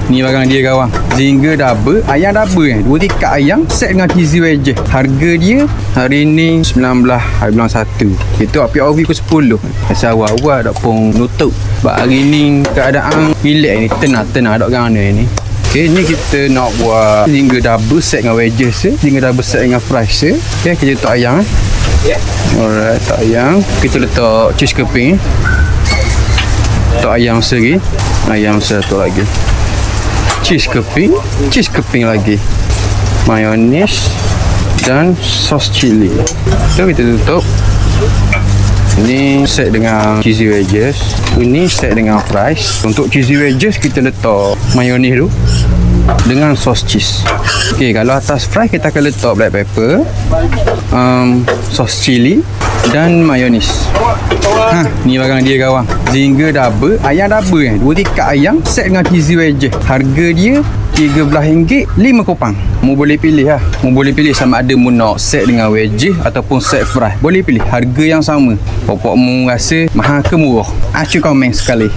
Ni barang dia kawan. Zinger double, ayam double ni. 2 tikar ayam set dengan cheesy wedges. Harga dia hari ni 19 hari bulan 1. Itu api OV pukul 10. Masa awal-awal dak pun nutup. Sebab hari ni keadaan relax ni, tenang dak gana ni. Okey, ni kita nak buat zinger double set dengan wedges zinger double set dengan fries Okey, kita letak ayam Alright, letak ayam. Kita letak cheese keping letak ayam seri. Ayam satu lagi. Cheese keping lagi. Mayonis dan sos cili. So kita tutup. Ini set dengan cheesy wedges. Ini set dengan fries. Untuk cheesy wedges kita letak mayonis tu dengan sos cheese. Okey, kalau atas fries kita akan letak black pepper, sos cili dan mayonis. Ni barang dia kawan. Zinger double, ayam double ni. 2 tikar ayam set dengan cheesy wedges. Harga dia RM13, 5 kopang. Mu boleh pilih lah. Mu boleh pilih sama ada mu nak set dengan wedges ataupun set fries. Boleh pilih harga yang sama. Pokok mu rasa mahal ke murah? Acu komen sekali.